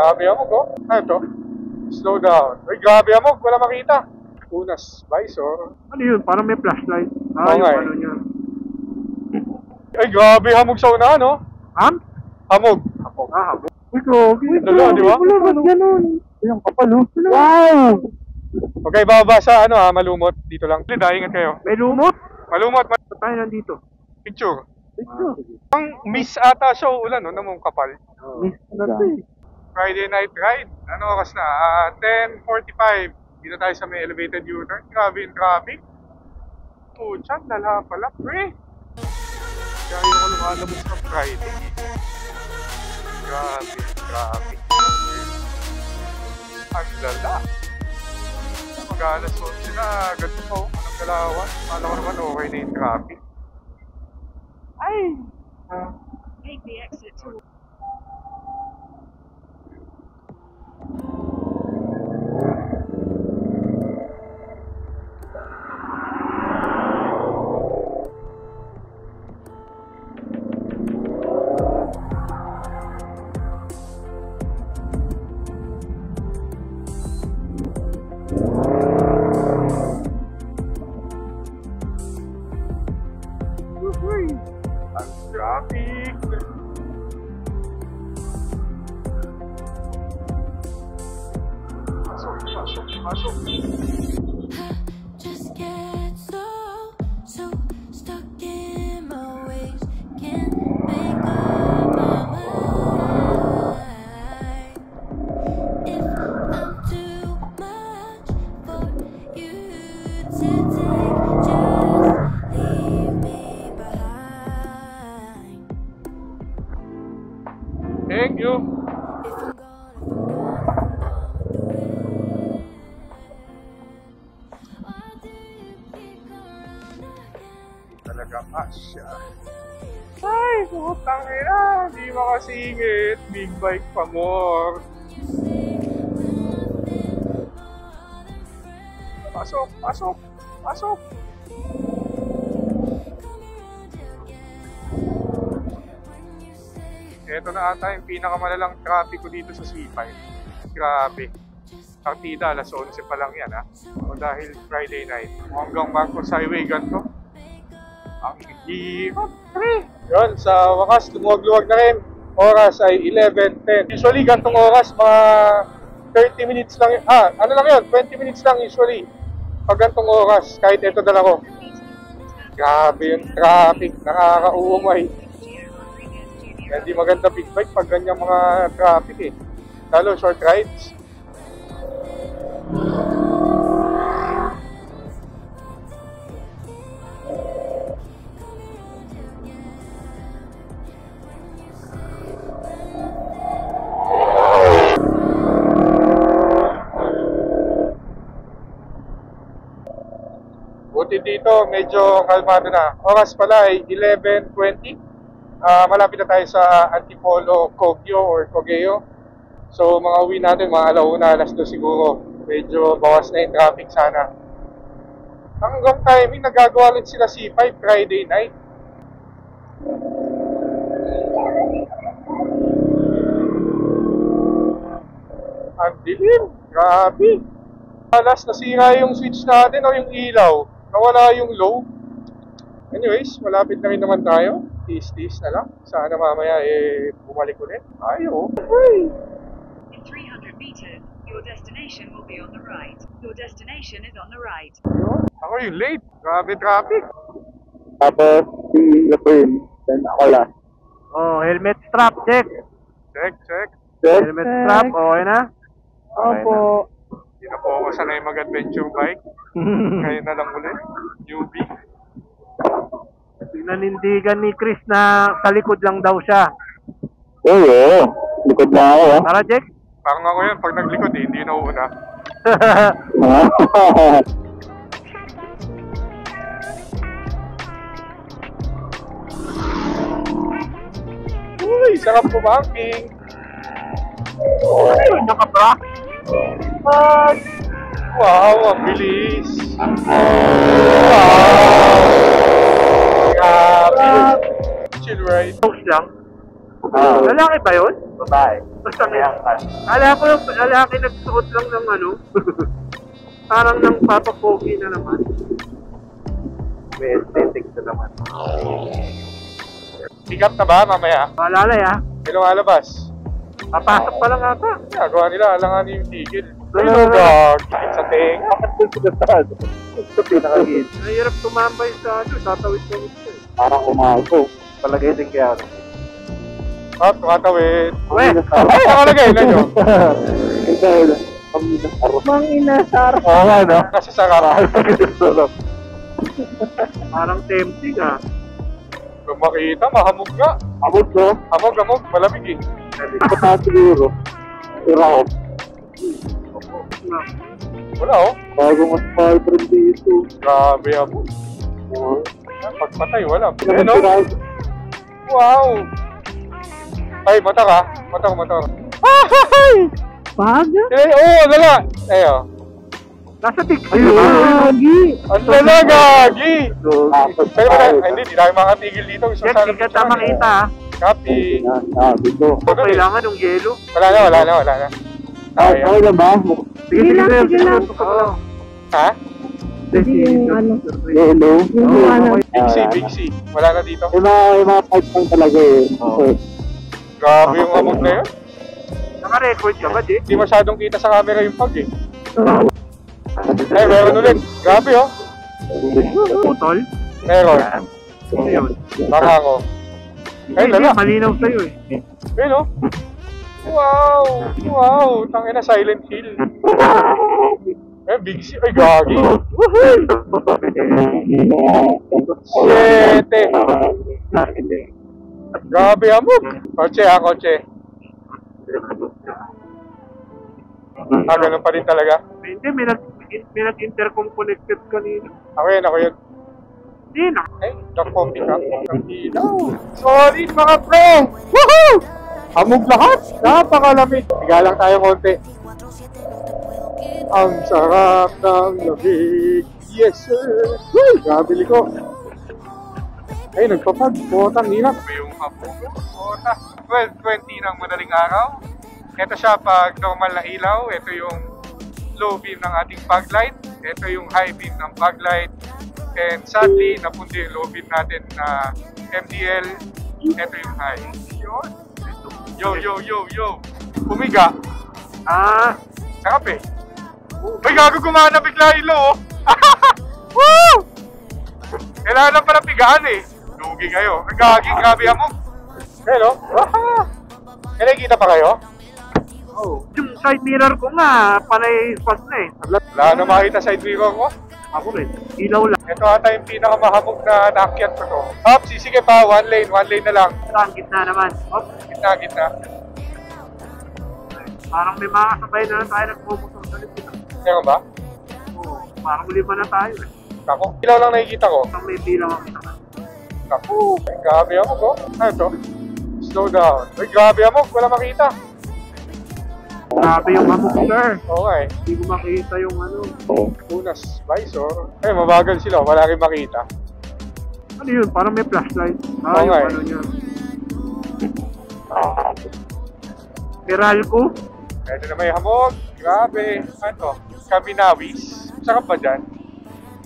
Grabe amog, oh. Ano to? Slow down. Ay, grabe amog. Wala makita. Unas, visor. Ano yun? Parang may flashlight. Oo Yung nga, ano niya. Ay, grabe hamog sa una, no? Ham? Hamog. Hamog. Uy, grabe. Dalawa, di ba? Wala, ba't ganun? Ayun, kapal, oh. Wow! Okay, bababa sa ano malumot. Dito lang. Ingat kayo. May lumot? Malumot. Ba't tayo nandito? Picture. Picture. Ang miss ata siya ulan, no? Namang kapal. Miss na to eh. Friday night ride. Ano oras na? 10:45. Dito tayo sa may elevated U-turn. Grabe yung traffic. Puchan, dala pala. Pre! Kaya yung lumalabas ng Friday. Grabe yung traffic. Ang lala. Mag-alas 11 na. Ganito po. Anong galawan? Kala ko naman okay na yung traffic. Ay! Take the exit to... Ang traffic! Pasok. Just get so stuck in my ways. Can't make up my mind. If I'm too much for you to take, just leave me behind. Thank you. If I'm gone, Talaga asya. Ay, putang ina. Hindi makasingit. Big bike pa more. Pasok. Ito na ata yung pinakamalalang traffic ko dito sa C5. Grabe. Partida, alas 11 pa lang yan, ha? O dahil Friday night. Hanggang Marcos Highway, ganito. Ang hirap, pre! Yun, sa wakas, lumuwag-luwag na rin. Oras ay 11:10. Usually, gantong oras, mga 30 minutes lang. Ano lang yun? 20 minutes lang usually. Pag gantong oras, kahit ito dala ko. Grabe yung traffic, nakakauumay. Hindi maganda big bike pag ganyan mga traffic eh. Lalo short rides. Buti dito, medyo kalmado na. Oras pala ay 11:20. Malapit na tayo sa Antipolo, Kogyo or Cogeo. So mga uwi natin, mga alauna, alas 2 siguro. Medyo bawas na yung traffic sana. Hanggang timing, nagagawa rin sila C5 Friday night. Ang dilim, grabe. Alas nasira yung switch natin o yung ilaw. Nawala yung low. Anyways, malapit na rin naman tayo. Tis-tis na lang. Sana mamaya bumalik ulit. Ayaw. In 300 meters, your destination will be on the right. Your destination is on the right. Ayun. Ako yung late. Grabe traffic. Tapos si Latoyin, then ako last. Oh, helmet strap, check. Check. Helmet strap, okay na? Opo. Hindi na po ako sanay mag-adventure bike. Ngayon na lang ulit. Newbie. Pinanindigan ni Chris na sa likod lang daw siya. Oo, likod na ako ah. Tara, Jack. Parang ako yan, pag naglikod hindi na una. Uy, sarap pumaking. Ayun, naka-brack. Wow, ang bilis. Wow. Grabe. Chill ride. Post lang. Ah, Lalaki ba yun? babae. Basta kala ko yung lalaki nagsuot lang ng ano. Parang ng Papa Pogi na naman. May aesthetic na naman. Pick up na ba mamaya? Malalay ah. Kailan alabas? Papasok pa lang ata. Ginagawa nila, alangan yung tigil. Ayun, gagigit sa tenga. Ito pinakagit. Nahirap tumambay sa ano, tatawid na ito eh. Parang umago. Palagay din kaya ano. Ah, tumatawid. Uwe! Ay, nakalagay na nyo. Ito, Mang inasar. Oo nga, no? Kasi sa karahan. Parang tempting ah. Kung makita, mahamog nga. Abot, no? Hamog, malamig eh. Ito pa siguro. Irao. Wala oh. Bago mas vibrant dito. Grabe ako. Oo. Pagpatay, wala. Ano? Ano? Wow! Ay, mata ka. Mata ka. Ay! Pag? Oo, lala. Ayo. Nasa picture. Ayun! Ang lala, gagi! Pero wala, Ayun! hindi tayo makatigil dito. Gusto Yan, sana hindi ka makita ah. Copy. Dito. Kailangan ng yelo. Wala na. Okay Tayo. na ba? Sige lang. Oo. Ha? Hello? Big C. Wala na dito. Yung mga parts lang talaga eh. Okay. Grabe yung amog na yun. Naka-record ka ba, di? Hindi masyadong kita sa camera yung pag eh. Ay, meron ulit. Grabe oh. Putol? Meron. Ayun. Baka ako. Ay, Hindi, lala. malinaw sa'yo eh. Ayun oh. Wow. Tangina, Silent Hill. Eh, Big C. Ay, gagi. Siyete. Grabe amog. Kotse. Ganun pa rin talaga. Hindi, may nag-intercom connected kanina. Ako yun. Hindi na. Ay, nag-copy ka. Ang ilaw. Sorry mga pre! Woohoo! Hamog lahat. Napakalamig. Higa lang tayo konti. Ang sarap ng lamig. Yes, sir. Woo! Grabe liko. Ay, nagpapag. Botang hirap. Yung hamog. Bota. 12:20 ng madaling araw. Ito siya pag normal na ilaw. Ito yung low beam ng ating fog light. Ito yung high beam ng fog light. And sadly, napunti yung low beam natin na MDL. Ito yung high. Yun. Yo. Pumiga. Ah, Sarap eh. Uy, gago gumana bigla ilo oh. Woo! Kailangan lang pala pigaan eh. Lugi kayo. Ang gagi, grabe amog. Hello? Kailan kita pa kayo? oh. Yung side mirror ko nga, panay spot na eh. Wala na makita sa mirror ko. Ako rin. Ilaw lang. Ito ata yung pinakamahamog na naakyat ko to. Hop, sige pa, one lane na lang. Sa gitna naman. Oh, Gitna. parang may mga kasabay na lang tayo nagpumusok sa likod. Meron ba? Oo, parang lima na tayo eh. Ako. Ilaw lang nakikita ko. Parang may bilang ako naman. Ako. Ay, grabe amog oh. Ano to? Slow down. Ay, grabe amog. Wala makita. Grabe yung hamog, sir. Oo nga eh. Hindi ko makita yung ano. Unas, visor. Ay, mabagal sila. Wala rin makita. Ano yun? Parang may flashlight. Oo Yung nga eh. ano niya. Meralco? Ito naman yung hamog. Grabe. Ano to? Kaminawis. Sarap ba dyan?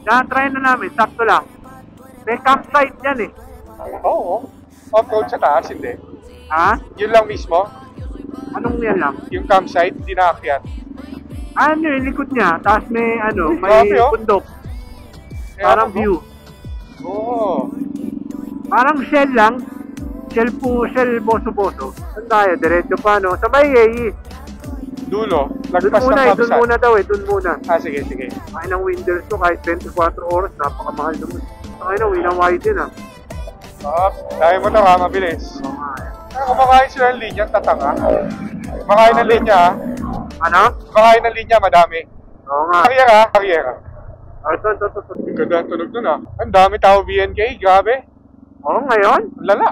Na-try na namin. Sakto lang. May campsite yan eh. Oo. Off-road sa taas, hindi. Ha? Yun lang mismo. Anong yan lang? Yung campsite, di naakyat. Ano yung likod niya? Tapos may ano, may Grabe, oh. bundok. Eh, Parang ano, view. Oo. Parang shell lang. Shell boso-boso. Saan tayo? Diretso pa, no? Sabay eh. Dulo. Doon Lagpas ng muna eh. Doon campsite. muna daw eh. Doon muna. Ah, sige. Ay ng Winders to kahit 24 oras. Napakamahal naman. Ay na, winaway din ah. Dahil mo to ha, mabilis. Oo nga eh. Kumakain sila ng linya, tatanga. Kumakain ng linya ha. Ano? Kumakain ng linya, madami. Oo nga. Karyera. Ito. Ang ganda ang tunog nun ha. Ang dami tao BNK, grabe. Oo, ngayon? Ang lala.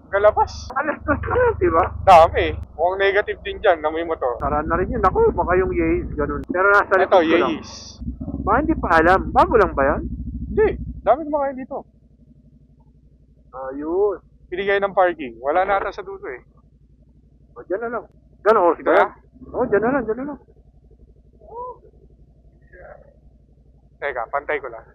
Galabas. Alas na siya, diba? Dami. Mukhang negative din dyan na may motor. Tara na rin yun. Ako, baka yung Yeis, ganun. Pero nasa Ito, likod ko lang. Yeis. Baka hindi pa alam. Bago lang ba yan? Hindi. Dami kumakain dito. Ayun. Pinigay ng parking. Wala na ata sa dulo eh. O, dyan na lang. Diyan o, Dito na? Oo, dyan na lang, dyan na lang. Teka, pantay ko lang.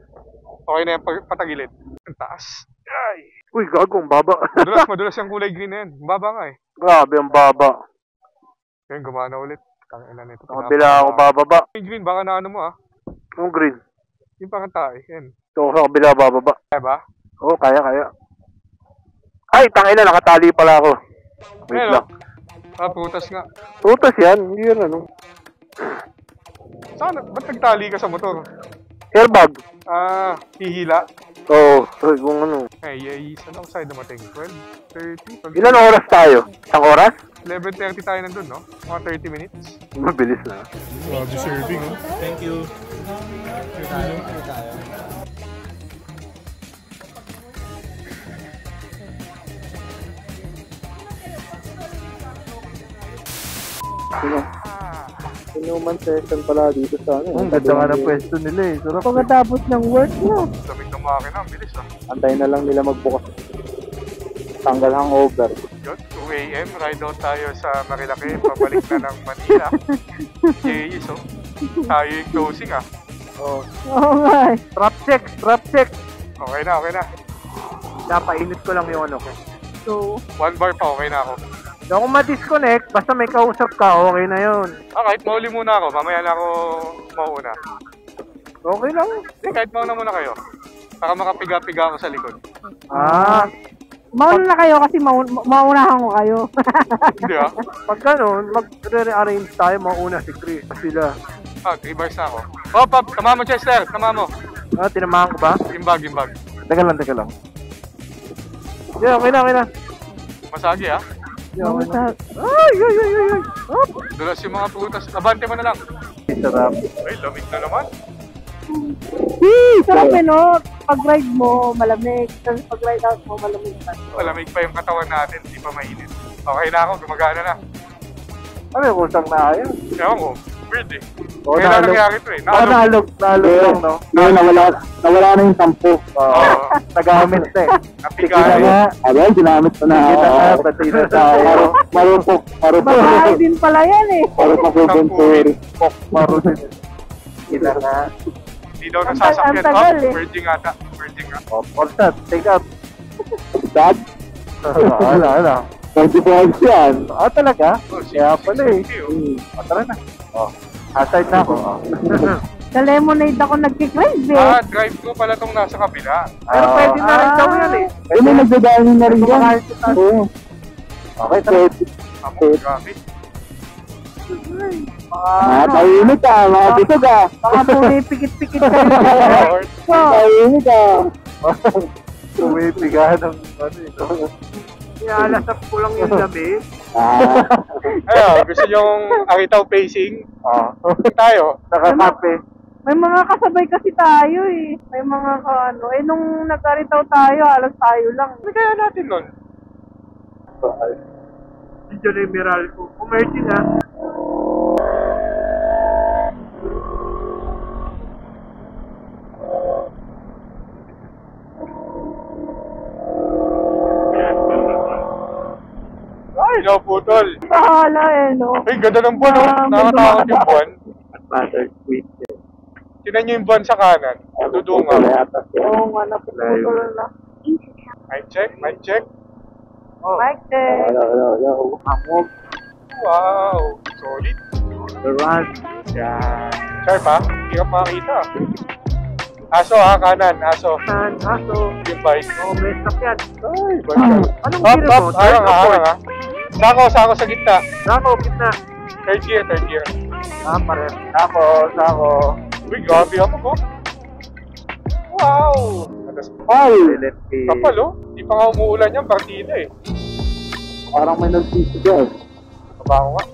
Okay na yung patagilid. Ang taas. Ay! Uy, gago, ang baba. Madulas yung kulay green na yan. Ang baba nga eh. Grabe, ang baba. Ngayon, gumana ulit. Tangina nito. Sa kabila ako bababa. Yung green, baka na ano mo ah. Yung green. Yung pangantay. Yan. So, sa kabila bababa. Kaya ba? Oo, kaya. Ay, tangina, nakatali pala ako. Wait Ayan lang. oh. Prutas nga. Putas yan, hindi yan ano. Saan? Ba't nagtali ka sa motor? Airbag. Hihila. Oo, kung ano. Ay, saan ako sa'yo dumating? 12:30? Ilan oras tayo? Isang oras? 11:30 tayo nandun, no? Mga 30 minutes. Mabilis na. Grabe serving, oh. Thank you. Tayo. Inuman session pala dito sa ano. Ang ganda nga ng pwesto nila eh. Sarap. Pagkatapos ng work na. Lamig ng makina, ang bilis, ah. Antayin na lang nila magbukas. Tanggal hangover. Yun, 2 a.m. Ride out tayo sa Marilaki. Pabalik na ng Manila. Jeez, oh. Tayo yung closing, ah. Oo. Oo nga eh. Trap check. Okay na, okay na. Napainit ko lang yung ano ko. So, 1 bar pa, okay na ako. Hindi ako ma-disconnect, basta may kausap ka, okay na yun. Kahit mauli muna ako. Mamaya na ako mauna. Okay lang. Kahit mauna muna kayo. Para makapiga-piga ako sa likod. mauna na kayo kasi maunahan ko kayo. Hindi, ah. Pag gano'n, mag-re-arrange tayo, mauna si Chris, sila. 3 bars na ako. Oh, Pop, tama mo, Chester. Tama mo. Tinamahan ko ba? Yung bag. Teka lang. Yeah, okay na. Masagi, ah. Yeah, okay na. Basta, Ay! Oh! Dulas yung mga prutas. Abante mo na lang. Sarap. Ay, lamig na naman. sarap eh no? Pag-ride mo, malamig. Tapos pag-ride out mo, malamig pa. Malamig pa yung katawan natin. Hindi pa mainit. Okay na ako. Gumagana na. Ano yung kusang na ayaw? Ewan ko. Weird eh. Oo, Kailan naalog. nangyari ito eh? Naalog lang, no? Ngayon, nawala na yung 10. Oo. Nagamit na eh. Napigahin. Abel, ginamit ko na. Pati na tayo. Marupok. Babae din pala yan eh. Marupok yung Venturi. Marusin. Kita na. Hindi daw nasasakyan. Ang tagal eh. Merging ata. All set, take out. Dad, Ala. 25 yan. Talaga? Oh, Kaya pala eh. Tara na. Aside na ako. Sa Lemonade ako nagkikrave eh. Drive-thru pala itong nasa kabila. Pero pwede na rin daw yan eh. Yun yung nagdadaanin na rin dyan. Oo. Okay, pwede. Grabe. Tahimik ka, mga bitog ah. Baka pikit-pikit kayo. So, Tahimik ka. Tumipigahan ng ano eh. Ialasap ko lang yung labi. Ayun, gusto nyong Aritaw pacing? Tayo. Nakakape. may mga kasabay kasi tayo eh. May mga ano. Eh nung nag-aritaw tayo, halos tayo lang. Ano kaya natin nun? Video na yung Miral ko. Commercial ha. Ay, naputol. Bahala eh no. Ay, ganda ng buwan, oh. Nakakatakot yung buwan. Butter squeeze. Tinan nyo yung buwan sa kanan. Dudungaw. Oo nga, naputol na. Mic check. Mic check. Amog. Wow, solid. Run. Yan. Sharp ha? Hirap makakita. Aso ha, kanan, aso. Aso. Yung bike. Oh, may sakyan. Ay, basta. Anong Up, gear up, mo? harang ha. Sako sa gitna. Nako, gitna. Third gear. Pare. Nako. Uy, grabe ako ko. Wow! Ay! Kapal oh. Di pa nga umuulan yan, partida eh. Parang may nagsisigaw. Kabaho nga.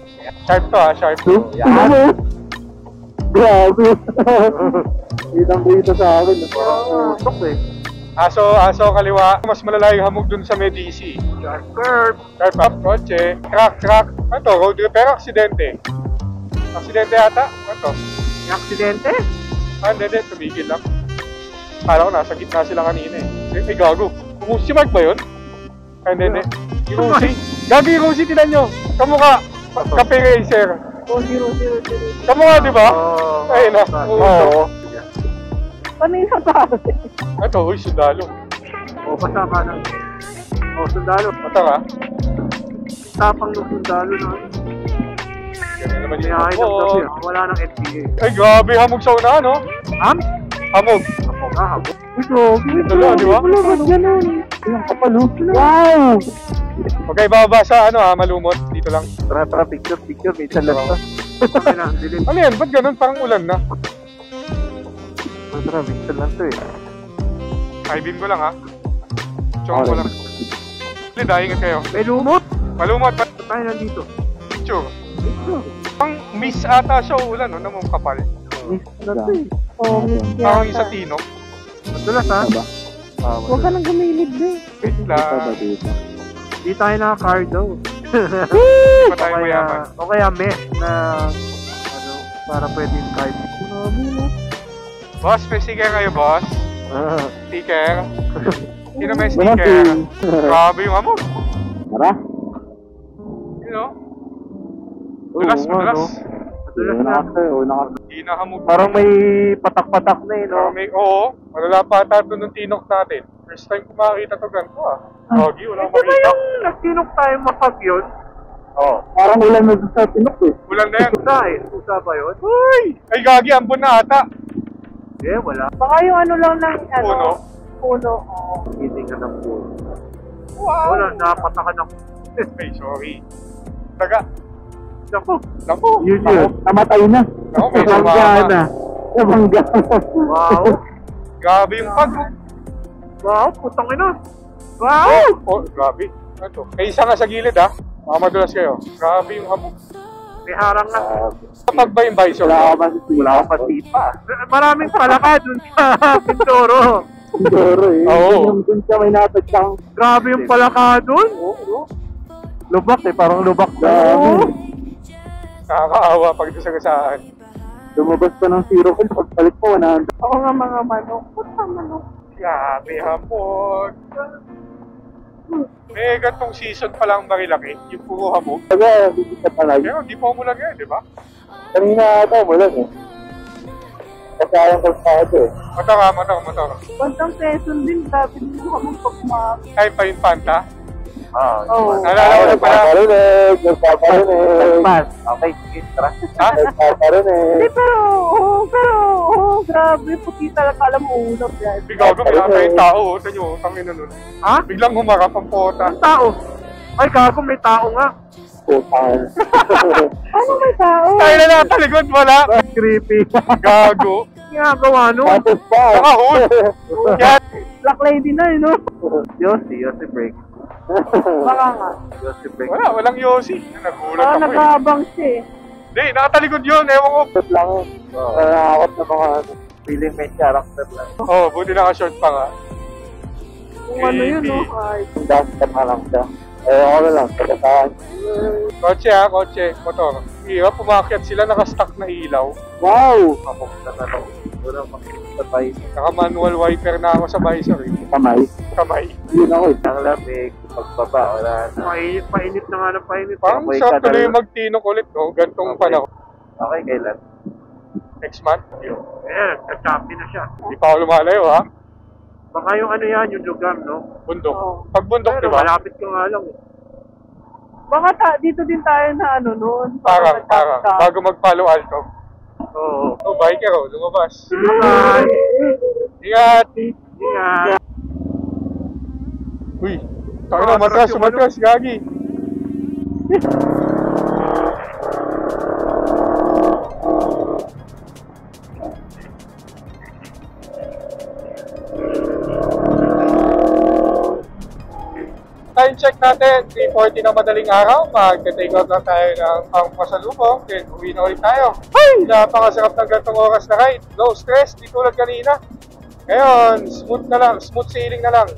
Sharp to ha, sharp to. Yan. Grabe. Kitang-kita sa akin. Usok eh. Aso kaliwa. Mas malala yung hamog dun sa Medici. Curve. Sharp up, kotse. Crack. Ano to? Road repair, aksidente. Aksidente ata? Ano to? May aksidente? Hindi. Tumigil lang. Kala ko nasa gitna sila kanina eh. Ay, gago. Si Mark ba yun? Hindi. Yung Rusi. Gago yung Rusi, tinan nyo. Kamukha. Kape Racer. Oh, 000. Kamu nga, di ba? Oo. Ayun na. Oo. Paano yung sa tao? Ito, uy, sundalo. O, pasama na. O, sundalo. Ito ka. Tapang ng sundalo na. Ganyan naman yung Kaya ng gabi, hamog. wala nang NPA. Ay, grabe, hamog sa unahan, no? Ham? Hamog. Ako nga, habo. Ito lang, di ba? Wala, ba't ganun? Ilang kapalo. Wow! Huwag kayo bababa sa ano ha, malumot. Dito lang. Tara, picture. Minsan lang to. Okay na, dilim. Ano yan? Ba't ganun? Parang ulan na. Tara, minsan lang to eh. Ay, beam ko lang ha. Chong ko lang. Linda, ingat kayo. May lumot! Malumot. Tayo nandito. Picture. Ang miss ata siya o ulan, no? Namang kapal. Ano to eh? Oh, miss Parang yata. isa tino. Madulas ha? Huwag ka nang gumilid na eh. Wait lang. Di tayo naka-car daw. Pa tayo mayaman. O kaya mesh na ano, para pwede yung card. Grabe no. Boss, may sticker kayo, boss? Sticker? Sino may Wala sticker? Grabe yung hamog. Tara. You know? Madulas. Madulas na. Di na hamog. Parang may patak-patak na eh, no? Oo, malala pa ata ito ng tinok natin. First time ko makakita to ganito ah. Gogi, wala akong Di ba makita. yung nagtinok tayo mapag yun? Oo. Parang ulan na sa tinok eh. Ulan na yan. Usa ba yun? Uy! Ay, gagi, ambon na ata. Eh, wala. Baka yung ano lang ng ano. Puno. Puno. Oo. Hindi ka ng pool. Wow! Wala, napatakan ng... Ay, sorry. Taga. Naku, Naku. Yun. Namatay na. Ako, may Nabangga sumama. na. Nabangga. wow. Grabe yung pag. Wow, putang ina. Wow! Oh, grabe. Ano to? May isa nga sa gilid ah. Baka madulas kayo. Grabe yung hamog. May harang na. Kapag ba yung bison? Wala ka pa. Maraming palaka dun sa Pindoro. Siguro eh. Oo. Doon siya may natag siyang Grabe yung palaka dun. Lubak eh, parang lubak na. Nakakaawa pag sagasaan. lumabas pa ng 0 kill. Pagpalit mo, 100. Ako nga mga manok. Puta manok. Grabe hamog. May gantong season pa lang marilaki. Yung puro hamog. Kaya, hindi ka talaga. Pero di pa umulan ngayon, di ba? Kanina ata, wala eh. Kasi ayaw ko sa ito eh. Motor. Bantang peso din. Sabi din ko kami pagmahal. Ay pa yung Panta. Oo. Nalala ko na pala. Nagpaparinig. Okay, sige, tara. Ha? Nagpaparinig. Grabe, puti talaga alam mo ulap yan. Bigaw ko, may yung tao. Ito nyo, tangin na nun. Ha? Biglang humarap ang pota. Ang tao. Ay, gago, may tao nga. Putang. Ano may tao? Tayo na nakatalikod, wala. Creepy. Gago. Ginagawa nun. Tapos pa. Nakahul. Yan. Black lady na yun, no? Yossi break. Baka nga. Yossi break. Wala, walang Yossi. Nagulat Baka ako eh. nag-aabang siya eh. Hindi, nakatalikod yun. Ewan ko. Tapos lang. Nakakot na mga Feeling may character lang. Oh, buti naka-short pa nga. Kung ano yun, no? Ay, daskat na lang siya. Eh, ako na lang. Pagkataan. Kotse ha, kotse, motor. Hirap, pumakyat sila, naka-stock na ilaw. Wow! Mapunta na lang. Wala makikita Naka-manual wiper na ako sa visor eh. Kamay. Kamay. Yun ako eh. Ang lamig, pagbaba, wala na. Painit na nga ng painit. Parang Amoy sarap kadal. tuloy magtinok ulit, no? Gantong Okay. panahon. Okay, kailan? Next month. Yun. Ayan, nag-champi na siya. Hindi pa ako lumalayo ha. Baka yung ano yan, yung lugam, no? Bundok. Oo. Pag bundok, Pero di ba? malapit ka nga lang. baka dito din tayo na ano noon. Parang. Bago mag-Palo Alto. Oo. Oh, biker oh, lumabas. Bye! Ingat! Ingat! Uy! Tayo na, umatras, gagi. Time check natin, 3:40 na madaling araw. Mag-take out na tayo ng pangpasalubong. Then, uwi na ulit tayo. Ay! Napakasarap ng gantong oras na ride. No stress, di tulad kanina. Ngayon, smooth sailing na lang.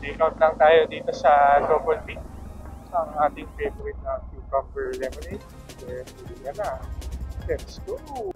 Take out lang tayo dito sa Double B. Ang ating favorite na cucumber lemonade. Then, yan na. Let's go!